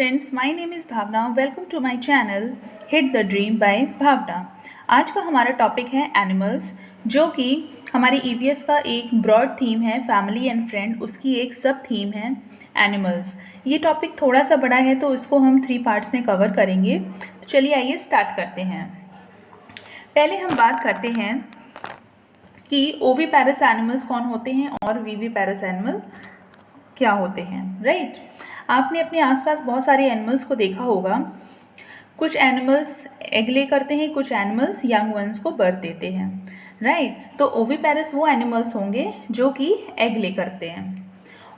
friends, my name is Bhavna. Welcome to my channel Hit the Dream by भावना. आज का हमारा topic है animals, जो कि हमारी ईवीएस का एक ब्रॉड थीम है फैमिली एंड फ्रेंड, उसकी एक सब थीम है एनिमल्स. ये टॉपिक थोड़ा सा बड़ा है तो इसको हम 3 पार्ट्स में कवर करेंगे. तो चलिए आइए स्टार्ट करते हैं. पहले हम बात करते हैं कि ओविपेरस एनिमल्स कौन होते हैं और वीवीपेरस एनिमल क्या होते हैं. राइट, आपने अपने आसपास बहुत सारे एनिमल्स को देखा होगा. कुछ एनिमल्स एग ले करते हैं, कुछ एनिमल्स यंग वंस को बर्थ देते हैं. राइट, तो ओविपेरस वो एनिमल्स होंगे जो कि एग ले करते हैं,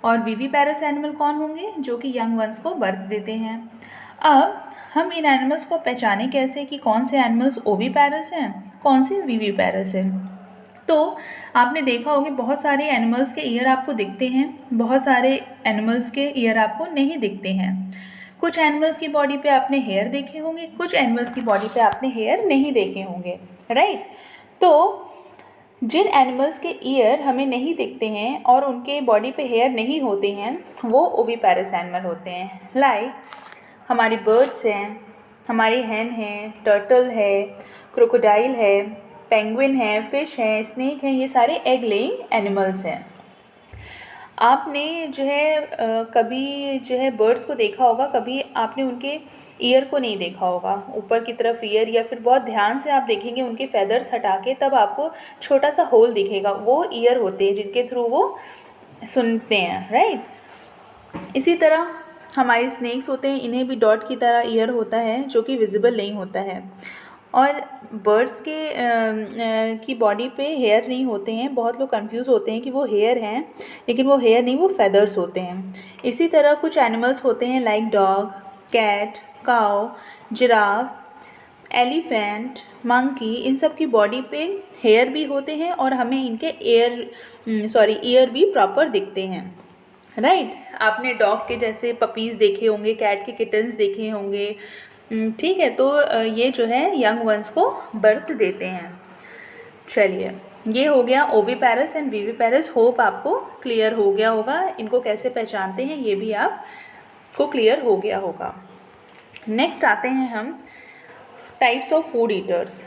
और वीवीपेरस एनिमल कौन होंगे जो कि यंग वंस को बर्थ देते हैं. अब हम इन एनिमल्स को पहचाने कैसे कि कौन से एनिमल्स ओविपेरस हैं, कौन से वीवीपेरस हैं. तो आपने देखा होगा बहुत सारे एनिमल्स के ईयर आपको दिखते हैं, बहुत सारे एनिमल्स के ईयर आपको नहीं दिखते हैं. कुछ एनिमल्स की बॉडी पे आपने हेयर देखे होंगे, कुछ एनिमल्स की बॉडी पे आपने हेयर नहीं देखे होंगे. राइट, तो जिन एनिमल्स के ईयर हमें नहीं दिखते हैं और उनके बॉडी पे हेयर नहीं होते हैं वो ओविपेरस एनिमल होते हैं. लाइक हमारी बर्ड्स हैं, हमारी हैन है, टर्टल है, क्रोकोडाइल है, पेंगुइन है, फिश है, स्नेक है, ये सारे एग लेइंग एनिमल्स हैं. आपने जो है कभी जो है बर्ड्स को देखा होगा, कभी आपने उनके ईयर को नहीं देखा होगा, ऊपर की तरफ ईयर, या फिर बहुत ध्यान से आप देखेंगे उनके फेदर्स हटा के तब आपको छोटा सा होल दिखेगा, वो ईयर होते हैं जिनके थ्रू वो सुनते हैं. राइट, इसी तरह हमारे स्नेक्स होते हैं, इन्हें भी डॉट की तरह ईयर होता है जो कि विजिबल नहीं होता है. और बर्ड्स के की बॉडी पे हेयर नहीं होते हैं. बहुत लोग कंफ्यूज होते हैं कि वो हेयर हैं, लेकिन वो हेयर नहीं, वो फेदर्स होते हैं. इसी तरह कुछ एनिमल्स होते हैं like dog, cat, cow, giraffe, elephant, monkey, इन सब की बॉडी पे हेयर भी होते हैं और हमें इनके ईयर भी प्रॉपर दिखते हैं. राइट, आपने डॉग के जैसे पपीज़ देखे होंगे, कैट के किटन्स देखे होंगे. ठीक है, तो ये जो है यंग वंस को बर्थ देते हैं. चलिए, ये हो गया ओविपेरस एंड वीवीपेरस. होप आपको क्लियर हो गया होगा. इनको कैसे पहचानते हैं ये भी आपको क्लियर हो गया होगा. नेक्स्ट आते हैं हम टाइप्स ऑफ फूड ईटर्स.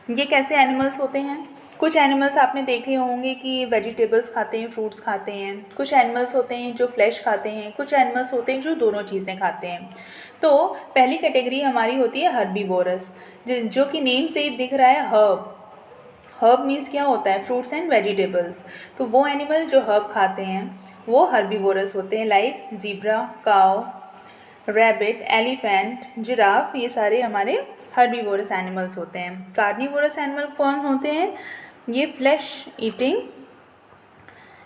ये कैसे एनिमल्स होते हैं. कुछ एनिमल्स आपने देखे होंगे कि वेजिटेबल्स खाते हैं, फ्रूट्स खाते हैं. कुछ एनिमल्स होते हैं जो फ्लैश खाते हैं, कुछ एनिमल्स होते हैं जो दोनों चीज़ें खाते हैं. तो पहली कैटेगरी हमारी होती है हर्बीवोरस, जो कि नेम से ही दिख रहा है हर्ब. हर्ब मीन्स क्या होता है, फ्रूट्स एंड वेजिटेबल्स. तो वो एनिमल जो हर्ब खाते हैं वो हर्बीवोरस होते हैं. Like zebra, cow, rabbit, elephant, giraffe, ये सारे हमारे हर्बीवोरस एनिमल्स होते हैं. कार्निवोरस एनिमल कौन होते हैं, ये फ्लैश ईटिंग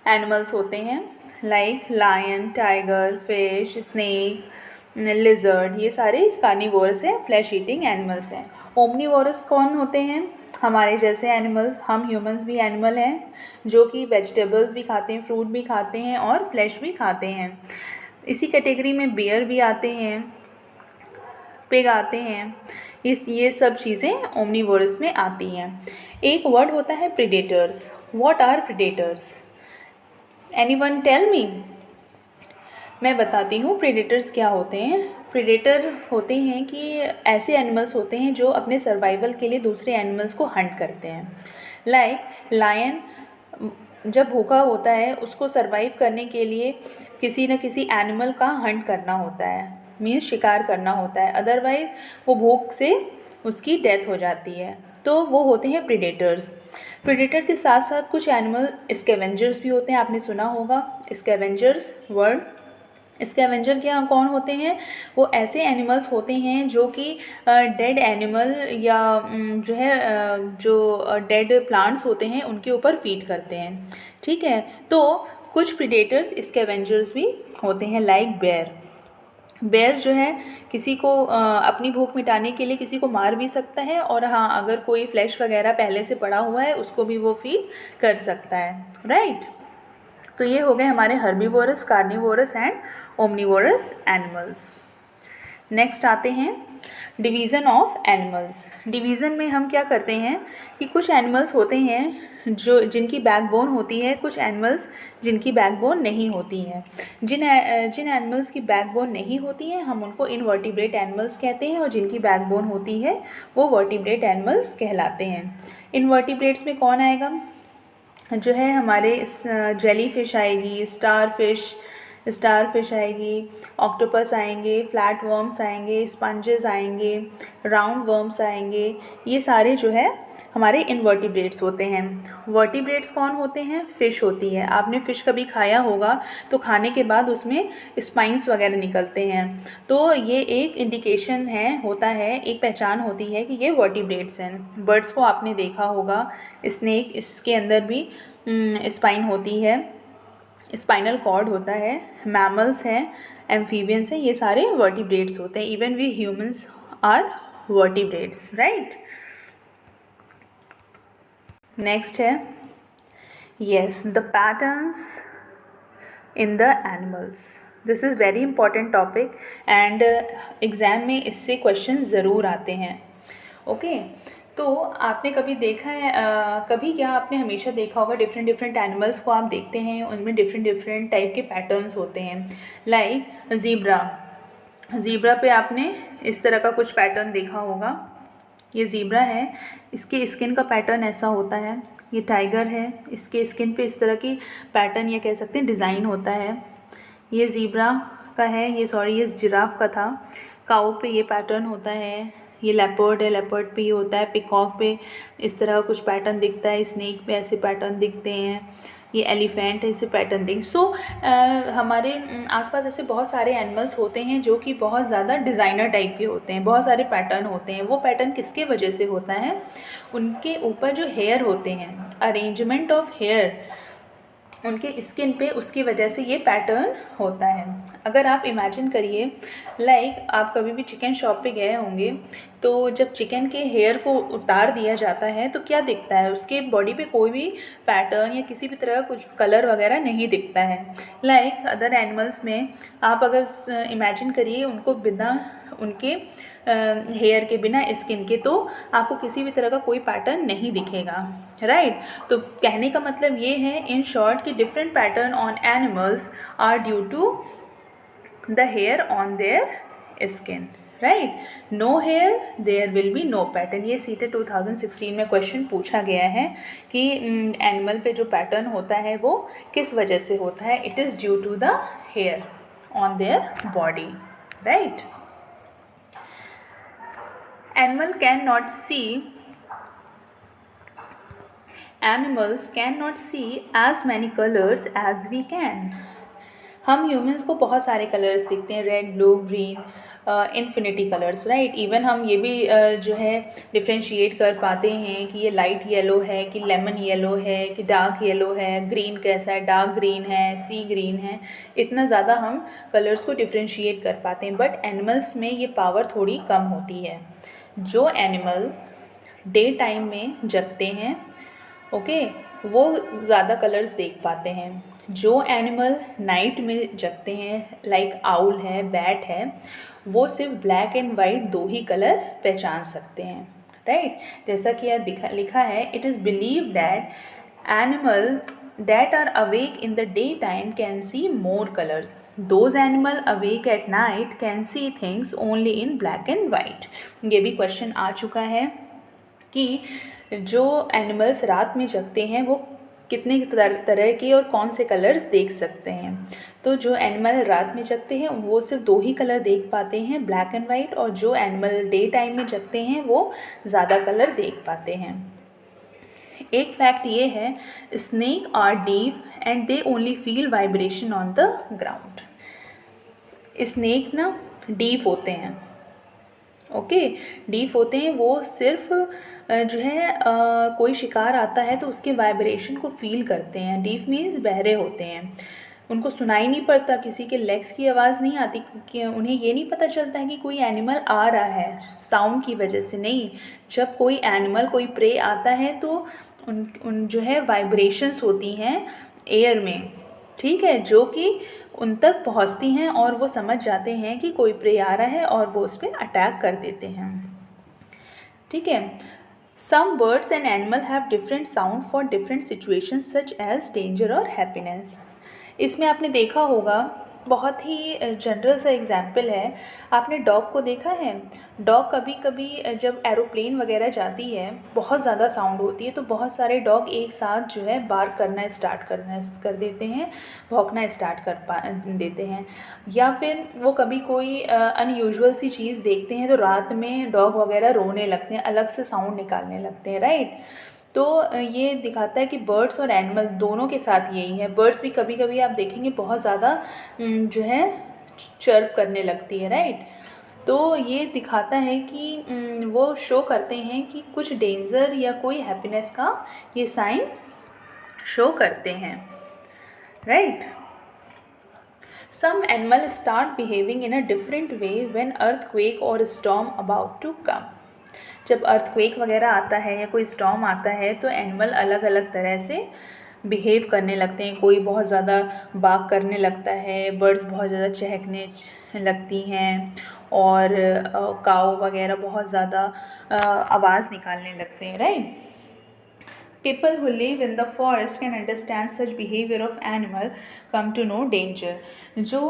एनिमल्स होते हैं. Like lion, tiger, fish, snake, lizard, ये सारे कार्निवोरस हैं, फ्लैश ईटिंग एनिमल्स हैं. ओमनीवोरस कौन होते हैं, हमारे जैसे एनिमल्स. हम ह्यूमंस भी एनिमल हैं जो कि वेजिटेबल्स भी खाते हैं, फ्रूट भी खाते हैं और फ्लैश भी खाते हैं. इसी कैटेगरी में बियर भी आते हैं, पिग आते हैं. ये सब चीज़ें ओमनीवोरस में आती हैं. एक वर्ड होता है predators. What are predators, anyone tell me. मैं बताती हूँ प्रीडेटर्स क्या होते हैं. प्रीडेटर होते हैं कि ऐसे एनिमल्स होते हैं जो अपने सर्वाइवल के लिए दूसरे एनिमल्स को हंट करते हैं. लाइक लायन जब भूखा होता है उसको सर्वाइव करने के लिए किसी न किसी एनिमल का हंट करना होता है, मीन्स शिकार करना होता है, अदरवाइज वो भूख से उसकी डेथ हो जाती है. तो वो होते हैं प्रीडेटर्स. प्रीडेटर के साथ साथ कुछ एनिमल स्कैवेंजर्स भी होते हैं. आपने सुना होगा स्कैवेंजर्स वर्ड. स्कैवेंजर क्या कौन होते हैं, वो ऐसे एनिमल्स होते हैं जो कि डेड एनिमल या जो है जो डेड प्लांट्स होते हैं उनके ऊपर फीड करते हैं. ठीक है, तो कुछ प्रीडेटर्स स्कैवेंजर्स भी होते हैं लाइक बेयर. बेयर जो है किसी को अपनी भूख मिटाने के लिए किसी को मार भी सकता है, और हाँ, अगर कोई फ्लैश वगैरह पहले से पड़ा हुआ है उसको भी वो फीड कर सकता है. राइट, तो ये हो गए हमारे herbivorous, carnivorous and omnivorous animals. Next आते हैं डिवीज़न ऑफ एनिमल्स। डिवीज़न में हम क्या करते हैं कि कुछ एनिमल्स होते हैं जो जिनकी बैकबोन होती है, कुछ एनिमल्स जिनकी बैकबोन नहीं होती है। जिन एनिमल्स की बैकबोन नहीं होती है हम उनको इनवर्टिब्रेट एनिमल्स कहते हैं, और जिनकी बैकबोन होती है वो वर्टिब्रेट एनिमल्स कहलाते हैं। इनवर्टिब्रेट्स में कौन आएगा? जो है हमारे जेली फिश आएगी, स्टार फिश आएगी, ऑक्टोपस आएंगे, फ्लैट वर्म्स आएंगे, स्पंजेस आएंगे, राउंड वर्म्स आएंगे। ये सारे जो है हमारे इनवर्टिब्रेट्स होते हैं। वर्टिब्रेट्स कौन होते हैं? फ़िश होती है। आपने फ़िश कभी खाया होगा तो खाने के बाद उसमें स्पाइंस वगैरह निकलते हैं, तो ये एक इंडिकेशन होता है, एक पहचान होती है कि ये वर्टिब्रेट्स हैं। बर्ड्स को आपने देखा होगा, स्नेक, इसके अंदर भी स्पाइन होती है, स्पाइनल कॉर्ड होता है। मैमल्स हैं, एम्फीबियंस हैं, ये सारे वर्टिब्रेट्स होते हैं। Even we humans are vertebrates, right. Next है yes, the patterns in the animals. This is very important topic and exam में इससे क्वेश्चन ज़रूर आते हैं। ओके तो आपने कभी देखा है कभी क्या आपने हमेशा देखा होगा डिफरेंट एनिमल्स को आप देखते हैं, उनमें डिफरेंट टाइप के पैटर्न्स होते हैं। लाइक ज़ीब्रा पे आपने इस तरह का कुछ पैटर्न देखा होगा। ये ज़ीब्रा है, इसके स्किन का पैटर्न ऐसा होता है। ये टाइगर है, इसके स्किन पे इस तरह की पैटर्न, ये कह सकते हैं डिज़ाइन होता है। ये ज़ीब्रा का है, ये जिराफ का था। काऊ पे ये पैटर्न होता है। ये लेपर्ड है, लेपर्ड पे ये होता है। पिकॉक पे इस तरह का कुछ पैटर्न दिखता है। स्नेक पे ऐसे पैटर्न दिखते हैं। ये एलिफेंट है, इसे पैटर्न दें। सो हमारे आसपास ऐसे बहुत सारे एनिमल्स होते हैं जो कि बहुत ज़्यादा डिज़ाइनर टाइप के होते हैं, बहुत सारे पैटर्न होते हैं। वो पैटर्न किसके वजह से होता है? उनके ऊपर जो हेयर होते हैं, अरेंजमेंट ऑफ हेयर उनके स्किन पे, उसकी वजह से ये पैटर्न होता है। अगर आप इमेजिन करिए, लाइक आप कभी भी चिकन शॉप पे गए होंगे तो जब चिकन के हेयर को उतार दिया जाता है तो क्या दिखता है? उसके बॉडी पे कोई भी पैटर्न या किसी भी तरह का कुछ कलर वगैरह नहीं दिखता है। लाइक अदर एनिमल्स में आप अगर इमेजिन करिए उनको बिना उनके हेयर के, बिना स्किन के, तो आपको किसी भी तरह का कोई पैटर्न नहीं दिखेगा, राइट। तो कहने का मतलब ये है इन शॉर्ट कि different pattern on animals are due to the hair on their skin, right. No hair there will be no pattern. ये सीटेट 2016 में क्वेश्चन पूछा गया है कि एनिमल पे जो पैटर्न होता है वो किस वजह से होता है? It is due to the hair on their body, right. Animals cannot see as many colors as we can. हम ह्यूमंस को बहुत सारे कलर्स दिखते हैं, red, blue, green, infinity colours, right. Even हम ये भी जो है डिफ्रेंशिएट कर पाते हैं कि ये लाइट येलो है, कि लेमन येलो है, कि डार्क येलो है, ग्रीन कैसा है, डार्क ग्रीन है, सी ग्रीन है। इतना ज़्यादा हम कलर्स को डिफ्रेंशिएट कर पाते हैं, बट एनिमल्स में ये पावर थोड़ी कम होती है। जो एनिमल डे टाइम में जगते हैं, ओके, वो ज़्यादा कलर्स देख पाते हैं। जो एनिमल नाइट में जगते हैं, लाइक आउल है, बैट है, वो सिर्फ ब्लैक एंड वाइट दो ही कलर पहचान सकते हैं, राइट। जैसा कि यहाँ लिखा है, it is believe that animal that are awake in the daytime can see more colors. Those animal awake at night can see things only in black and white. ये भी क्वेश्चन आ चुका है कि जो एनिमल्स रात में जगते हैं वो कितने तरह के और कौन से कलर्स देख सकते हैं। तो जो एनिमल रात में जगते हैं वो सिर्फ दो ही कलर देख पाते हैं, ब्लैक एंड वाइट, और जो एनिमल डे टाइम में जगते हैं वो ज़्यादा कलर देख पाते हैं। एक फैक्ट ये है, snake are deaf and they only feel vibration on the ground. Snake ना डीप होते हैं, ओके, डीप होते हैं। वो सिर्फ जो है कोई शिकार आता है तो उसके वाइब्रेशन को फील करते हैं। डीप मीन्स बहरे होते हैं, उनको सुनाई नहीं पड़ता, किसी के लेग्स की आवाज़ नहीं आती, कि उन्हें ये नहीं पता चलता है कि कोई एनिमल आ रहा है साउंड की वजह से। नहीं, जब कोई एनिमल, कोई प्रे आता है तो उन जो है वाइब्रेशंस होती हैं एयर में, ठीक है, जो कि उन तक पहुंचती हैं और वो समझ जाते हैं कि कोई प्रे आ रहा है और वो उस पर अटैक कर देते हैं। ठीक है। Some birds and animal have different sound for different situations such as danger और हैप्पीनेस। इसमें आपने देखा होगा, बहुत ही जनरल सा एग्जाम्पल है। आपने डॉग को देखा है? डॉग कभी कभी जब एरोप्लेन वगैरह जाती है, बहुत ज़्यादा साउंड होती है, तो बहुत सारे डॉग एक साथ जो है बार्क करना स्टार्ट कर देते हैं, भौंकना स्टार्ट देते हैं। या फिर वो कभी कोई अनयूजुअल सी चीज़ देखते हैं तो रात में डॉग वगैरह रोने लगते हैं, अलग से साउंड निकालने लगते हैं, राइट। तो ये दिखाता है कि बर्ड्स और एनिमल दोनों के साथ यही है। बर्ड्स भी कभी कभी आप देखेंगे बहुत ज़्यादा जो है चर्प करने लगती है, राइट। तो ये दिखाता है कि वो शो करते हैं कि कुछ डेंजर या कोई हैप्पीनेस का ये साइन शो करते हैं, right. Some animals start behaving in a different way when earthquake or storm about to come. जब अर्थक्वेक वगैरह आता है या कोई स्टॉर्म आता है तो एनिमल अलग अलग तरह से बिहेव करने लगते हैं। कोई बहुत ज़्यादा बाग करने लगता है, बर्ड्स बहुत ज़्यादा चहकने लगती हैं, और काऊ वगैरह बहुत ज़्यादा आवाज़ निकालने लगते हैं, right. People who live in the forest can understand such behavior of animal come to know danger. जो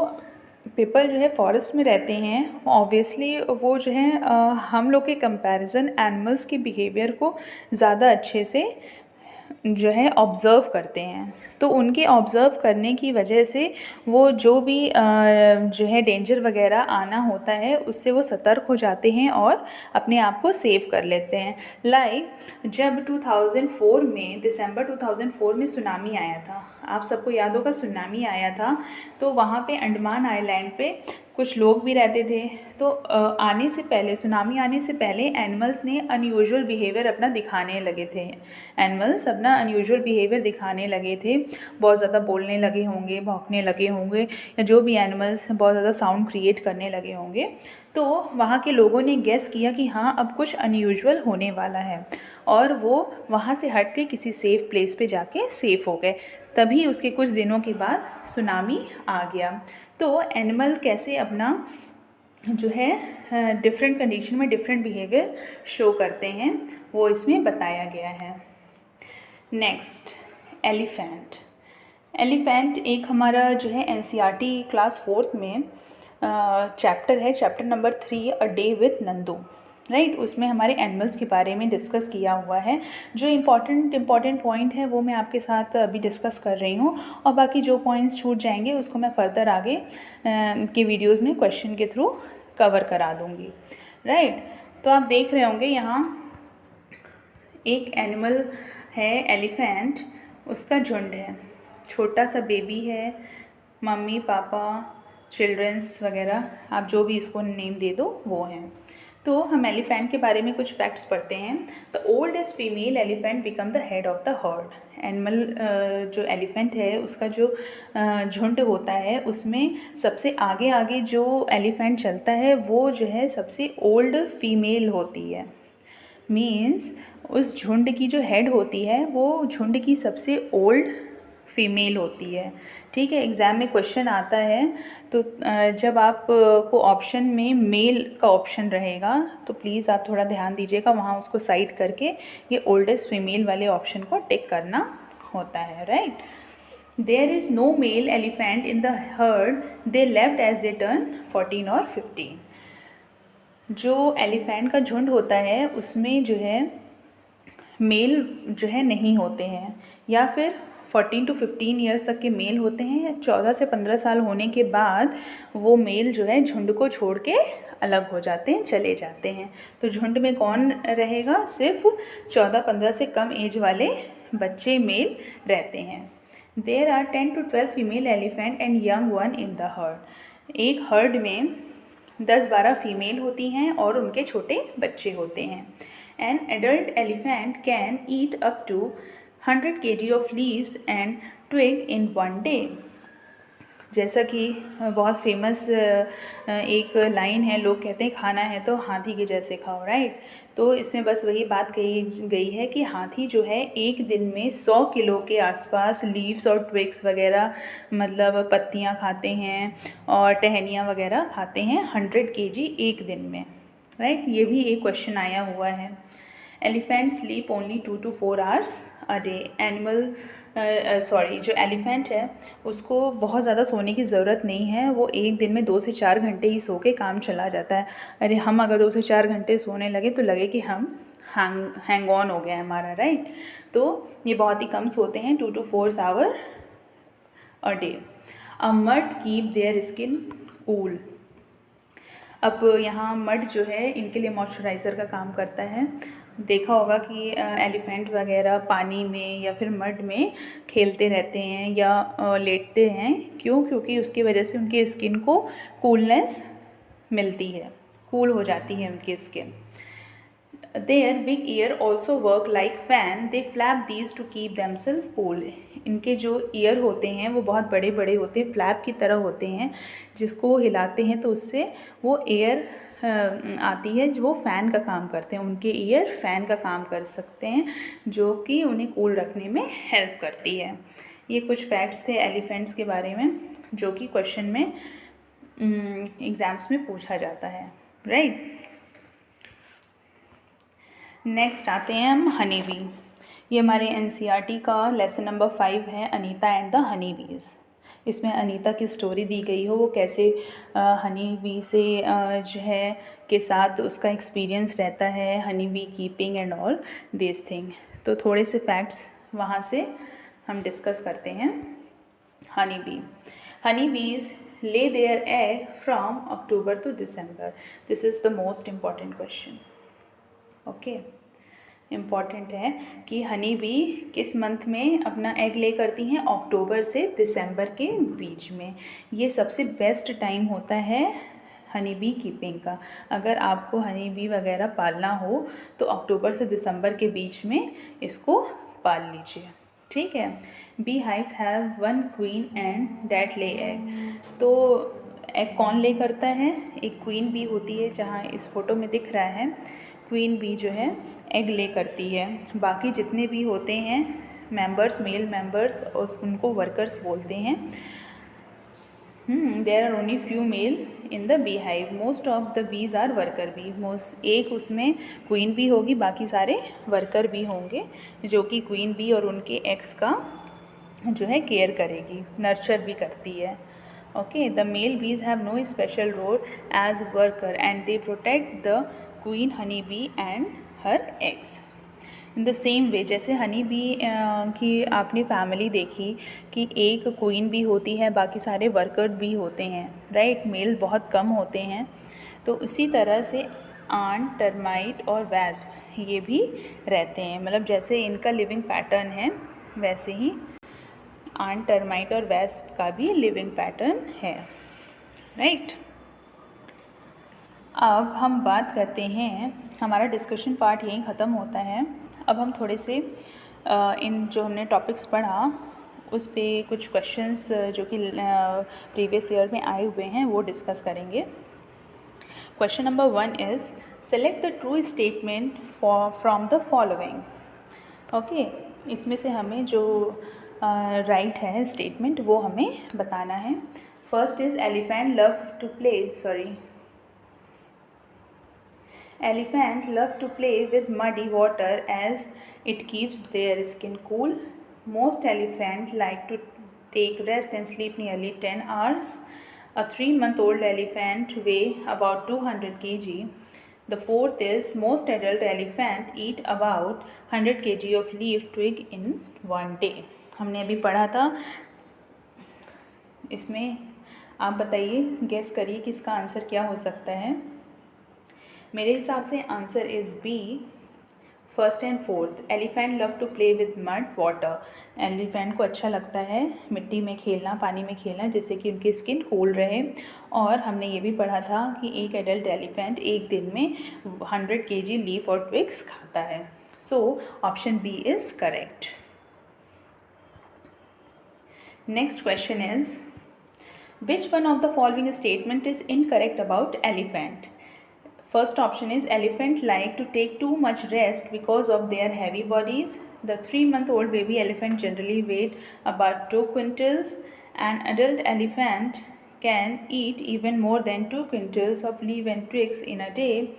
पीपल जो है फॉरेस्ट में रहते हैं, ऑब्वियसली वो जो है हम लोग के कंपैरिजन एनिमल्स के बिहेवियर को ज़्यादा अच्छे से जो है ऑब्ज़र्व करते हैं। तो उनके ऑब्ज़र्व करने की वजह से वो जो भी जो है डेंजर वगैरह आना होता है उससे वो सतर्क हो जाते हैं और अपने आप को सेव कर लेते हैं। लाइक जब 2004 में दिसंबर 2004 में सुनामी आया था, आप सबको याद होगा सुनामी आया था, तो वहाँ पे अंडमान आइलैंड पे कुछ लोग भी रहते थे। तो आने से पहले, सुनामी आने से पहले एनिमल्स ने अनयूजुअल बिहेवियर अपना दिखाने लगे थे। एनिमल्स अपना अनयूजुअल बिहेवियर दिखाने लगे थे, बहुत ज़्यादा बोलने लगे होंगे, भौंकने लगे होंगे, या जो भी एनिमल्स बहुत ज़्यादा साउंड क्रिएट करने लगे होंगे। तो वहाँ के लोगों ने गेस किया कि हाँ अब कुछ अनयूजुअल होने वाला है, और वो वहाँ से हट के किसी सेफ़ प्लेस पे जाके सेफ़ हो गए। तभी उसके कुछ दिनों के बाद सुनामी आ गया। तो एनिमल कैसे अपना जो है डिफरेंट कंडीशन में डिफरेंट बिहेवियर शो करते हैं वो इसमें बताया गया है। Next, elephant. एलिफेंट एक हमारा जो है एनसीईआरटी क्लास 4th में चैप्टर है, chapter number 3 a day with Nandu, right. उसमें हमारे एनिमल्स के बारे में डिस्कस किया हुआ है। जो इम्पॉर्टेंट पॉइंट है वो मैं आपके साथ अभी डिस्कस कर रही हूँ, और बाकी जो पॉइंट्स छूट जाएंगे उसको मैं फर्दर आगे के वीडियोस में क्वेश्चन के थ्रू कवर करा दूँगी, राइट। तो आप देख रहे होंगे यहाँ एक एनिमल है एलिफेंट, उसका झुंड है, छोटा सा बेबी है, मम्मी पापा चिल्ड्रंस वगैरह आप जो भी इसको नेम दे दो वो हैं। तो हम एलिफेंट के बारे में कुछ फैक्ट्स पढ़ते हैं। The oldest female elephant become the head of the heard. Animal जो एलिफेंट है उसका जो झुंड होता है उसमें सबसे आगे आगे जो एलिफेंट चलता है वो जो है सबसे ओल्ड फीमेल होती है। मीन्स उस झुंड की जो हेड होती है वो झुंड की सबसे ओल्ड फीमेल होती है, ठीक है। एग्ज़ाम में क्वेश्चन आता है तो जब आप को ऑप्शन में मेल का ऑप्शन रहेगा तो प्लीज़ आप थोड़ा ध्यान दीजिएगा, वहाँ उसको साइड करके ये ओल्डेस्ट फीमेल वाले ऑप्शन को टिक करना होता है, right. There is no male elephant in the herd, they left as they turn 14 और 15। जो एलिफेंट का झुंड होता है उसमें जो है मेल जो है नहीं होते हैं, या फिर 14 to 15 ईयर्स तक के मेल होते हैं। 14 से 15 साल होने के बाद वो मेल जो है झुंड को छोड़ के अलग हो जाते हैं, चले जाते हैं। तो झुंड में कौन रहेगा? सिर्फ 14-15 से कम एज वाले बच्चे मेल रहते हैं। There are 10 to 12 female elephant and young one in the herd. एक हर्ड में 10-12 फीमेल होती हैं और उनके छोटे बच्चे होते हैं। An adult elephant can eat up to 100 kg of leaves and twig in one day. जैसा कि बहुत फेमस एक लाइन है, लोग कहते हैं खाना है तो हाथी के जैसे खाओ, राइट। तो इसमें बस वही बात कही गई है कि हाथी जो है एक दिन में 100 किलो के आसपास लीव्स और ट्विग्स वगैरह, मतलब पत्तियां खाते हैं और टहनियाँ वगैरह खाते हैं 100 केजी एक दिन में, राइट। ये भी एक क्वेश्चन आया हुआ है। Elephant sleep only 2 to 4 hours a day. जो एलिफेंट है उसको बहुत ज़्यादा सोने की ज़रूरत नहीं है, वो एक दिन में 2 से 4 घंटे ही सो के काम चला जाता है। अरे हम अगर 2 से 4 घंटे सोने लगे तो लगे कि हम हैंग ऑन हो गया है हमारा, राइट। तो ये बहुत ही कम सोते हैं, 2 to 4 hour a day. A mud keep their skin cool. अब यहाँ मड जो है इनके लिए मॉइस्चराइज़र का काम करता है। देखा होगा कि एलिफेंट वगैरह पानी में या फिर मड में खेलते रहते हैं या लेटते हैं, क्यों? क्योंकि उसकी वजह से उनकी स्किन को कूलनेस मिलती है, कूल हो जाती है उनकी skin. Their big ear also work like fan. They flap these to keep themselves cool. इनके जो ईयर होते हैं वो बहुत बड़े बड़े होते हैं, फ्लैप की तरह होते हैं, जिसको हिलाते हैं तो उससे वो एयर आती है, जो वो फ़ैन का काम करते हैं। उनके ईयर फ़ैन का काम कर सकते हैं, जो कि उन्हें कूल रखने में हेल्प करती है। ये कुछ फैक्ट्स थे एलिफेंट्स के बारे में, जो कि क्वेश्चन में एग्ज़ाम्स में पूछा जाता है, राइट। नेक्स्ट आते हैं हम हनी बी। ये हमारे एनसीईआरटी का लेसन नंबर 5 है, अनीता एंड द हनी बीज़। इसमें अनीता की स्टोरी दी गई हो, वो कैसे हनी बी से जो है के साथ उसका एक्सपीरियंस रहता है, honey bee keeping and all this thing. तो थोड़े से फैक्ट्स वहाँ से हम डिस्कस करते हैं। हनी बीज़ lay their egg from October to December. This is the most important question. Okay, important है कि हनी बी किस मंथ में अपना एग ले करती हैं? अक्टूबर से दिसंबर के बीच में। ये सबसे बेस्ट टाइम होता है हनी बी कीपिंग का। अगर आपको हनी बी वगैरह पालना हो तो अक्टूबर से दिसंबर के बीच में इसको पाल लीजिए, ठीक है। Bee hives have 1 queen and that ले एग। तो एग कौन ले करता है? एक क्वीन बी होती है, जहाँ इस फोटो में दिख रहा है क्वीन बी जो है एग ले करती है। बाकी जितने भी होते हैं मेंबर्स, मेल मेंबर्स, उनको वर्कर्स बोलते हैं। There are only few male in the bee hive. Most of the bees are worker bee. एक उसमें क्वीन बी होगी, बाकी सारे वर्कर बी होंगे, जो कि क्वीन बी और उनके एग्स का जो है केयर करेगी, नर्चर भी करती है। Okay, the male bees have no special role as worker and they protect the queen honey bee and her eggs. In the same way, जैसे हनी बी की आपने फैमिली देखी कि एक क्वीन बी होती है, बाकी सारे वर्कर भी होते हैं, राइट। मेल बहुत कम होते हैं। तो उसी तरह से आंट, टर्माइट और वैस्प ये भी रहते हैं। मतलब जैसे इनका लिविंग पैटर्न है, वैसे ही आंट, टर्माइट और वैस्प का भी लिविंग पैटर्न है, राइट। अब हम बात करते हैं, हमारा डिस्कशन पार्ट यहीं ख़त्म होता है। अब हम थोड़े से इन जो हमने टॉपिक्स पढ़ा उस पे कुछ क्वेश्चंस जो कि प्रीवियस ईयर में आए हुए हैं वो डिस्कस करेंगे। Question number 1 is select the true statement from the following. Okay, इसमें से हमें जो राइट है स्टेटमेंट वो हमें बताना है। First is elephant love to play Elephants love to play with muddy water as it keeps their skin cool. Most elephants like to take rest and sleep nearly 10 hours. A 3-month-old elephant weighs about 200 kg. The fourth is most adult elephants eat about 100 kg of leaf twig in one day. हमने अभी पढ़ा था, इसमें आप बताइए, guess करिए कि इसका आंसर क्या हो सकता है। मेरे हिसाब से answer is B, first and fourth. Elephant love to play with mud water. Elephant को अच्छा लगता है मिट्टी में खेलना, पानी में खेलना, जिससे कि उनकी स्किन कूल रहे। और हमने ये भी पढ़ा था कि एक एडल्ट एलिफेंट एक दिन में 100 kg लीफ और ट्विग्स खाता है। So option B is correct. Next question is Which one of the following statement is incorrect about elephant? First option is elephant like to take too much rest because of their heavy bodies. The 3-month-old baby elephant generally weighs about 2 quintals. An adult elephant can eat even more than 2 quintals of leaf and twigs in a day.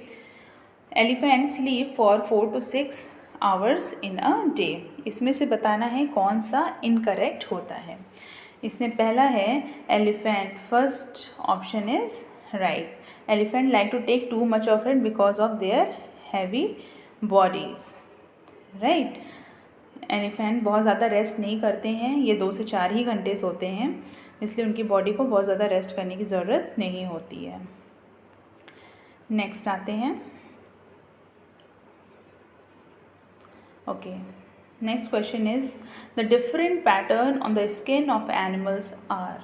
Elephant sleep for 4 to 6 hours in a day. इसमें से बताना है कौन सा incorrect होता है. इसमें पहला है elephant. First option is right. Elephant like to take too much of it because of their heavy bodies. Right. Elephant बहुत ज़्यादा रेस्ट नहीं करते हैं, ये 2 से 4 ही घंटे सोते हैं, इसलिए उनकी बॉडी को बहुत ज़्यादा रेस्ट करने की ज़रूरत नहीं होती है. नेक्स्ट आते हैं. Okay, next question is the different pattern on the skin of animals are.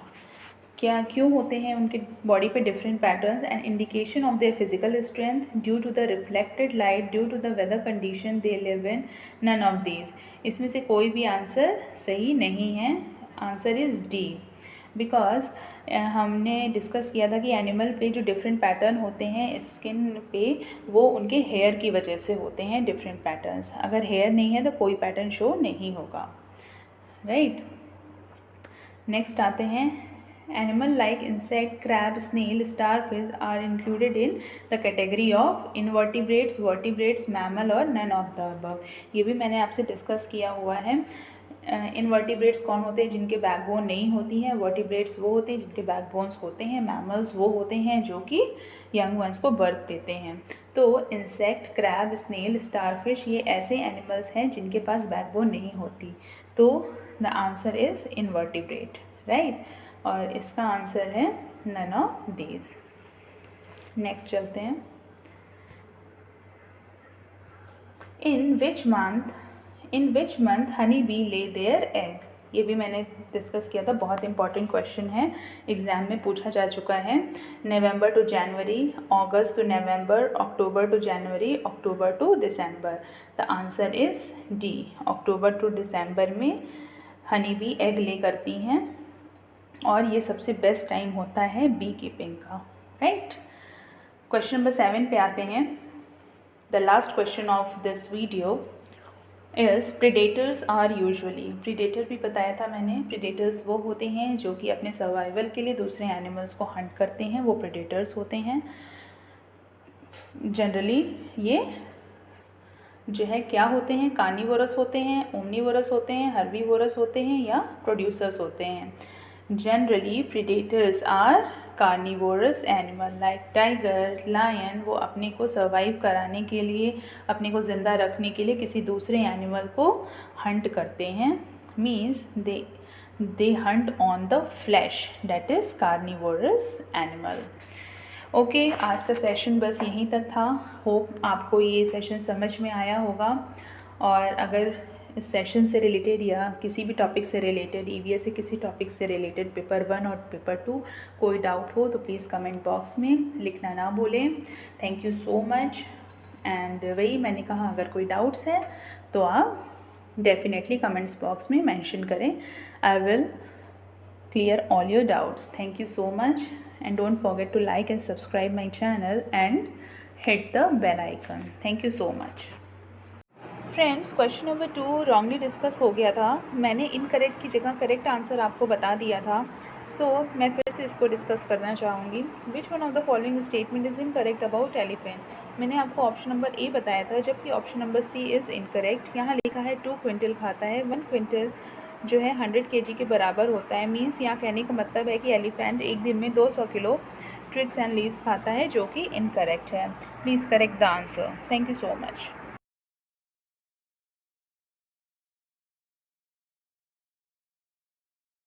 क्या क्यों होते हैं उनके बॉडी पे different patterns? And indication of their physical strength due to the reflected light due to the weather condition they live in. None of these. इसमें से कोई भी आंसर सही नहीं है. आंसर इज़ डी. बिकॉज हमने डिस्कस किया था कि एनिमल पे जो डिफरेंट पैटर्न होते हैं स्किन पे, वो उनके हेयर की वजह से होते हैं डिफरेंट पैटर्न्स. अगर हेयर नहीं है तो कोई पैटर्न शो नहीं होगा. राइट. नेक्स्ट आते हैं. Animal like insect, crab, snail, starfish are included in the category of invertebrates, vertebrates, mammal और नन ऑफ द अबव. ये भी मैंने आपसे डिस्कस किया हुआ है. इनवर्टिब्रेट्स कौन होते हैं? जिनके बैकबोन नहीं होती हैं. वर्टिब्रेट्स वो होते हैं जिनके बैकबोन्स होते हैं. मैमल्स वो होते हैं जो कि यंग वंस को बर्थ देते हैं. तो इंसेक्ट, क्रैब, स्नेल, स्टारफिश ये ऐसे एनिमल्स हैं जिनके पास बैकबोन नहीं होती. तो the answer is invertebrate. Right. और इसका आंसर है नन ऑफ दीज. नेक्स्ट चलते हैं. In which month honey bee lay their egg. ये भी मैंने डिस्कस किया था. बहुत इंपॉर्टेंट क्वेश्चन है, एग्ज़ाम में पूछा जा चुका है. November to January, August to November, October to January, October to December. The answer is D. October to December में हनी बी एग ले करती हैं और ये सबसे बेस्ट टाइम होता है बी कीपिंग का. राइट. क्वेश्चन नंबर 7 पे आते हैं. The last question of this video is predators are usually. Predator भी बताया था मैंने. प्रीडेटर्स वो होते हैं जो कि अपने सर्वाइवल के लिए दूसरे एनिमल्स को हंट करते हैं, वो प्रीडेटर्स होते हैं. जनरली ये जो है क्या होते हैं? कार्निवोरस होते हैं, ओमनीवोरस होते हैं, हर्बीवोरस होते हैं या प्रोड्यूसर्स होते हैं. Generally predators are carnivorous animal like tiger, lion. वो अपने को सर्वाइव कराने के लिए, अपने को ज़िंदा रखने के लिए किसी दूसरे एनिमल को हंट करते हैं. Means they Hunt on the flash. That is carnivorous animal. Okay, आज का सेशन बस यहीं तक था. होप आपको ये सेशन समझ में आया होगा. और अगर इस सेशन से रिलेटेड या किसी भी टॉपिक से रिलेटेड, ईवीएस से किसी टॉपिक से रिलेटेड पेपर 1 और पेपर 2 कोई डाउट हो तो प्लीज़ कमेंट बॉक्स में लिखना ना भूलें. Thank you so much. And वही मैंने कहा, अगर कोई डाउट्स है तो आप डेफिनेटली कमेंट्स बॉक्स में मेंशन करें. I will clear all your doubts. Thank you so much and don't forget to like and subscribe my channel and hit the bell icon. Thank you so much. Friends, question number 2 wrongly discuss हो गया था. मैंने incorrect की जगह correct answer आपको बता दिया था. सो मैं फिर से इसको डिस्कस करना चाहूँगी. Which one of the following statement is incorrect about elephant. मैंने आपको ऑप्शन नंबर ए बताया था, जबकि option number C is incorrect. यहाँ लिखा है 2 क्विंटल खाता है. 1 क्विंटल जो है 100 kg के बराबर होता है. मीन्स यहाँ कहने का मतलब है कि एलिफेंट एक दिन में 200 किलो ट्विग्स एंड लीव्स खाता है, जो कि इनकरेक्ट है. Please correct the answer. Thank you so much.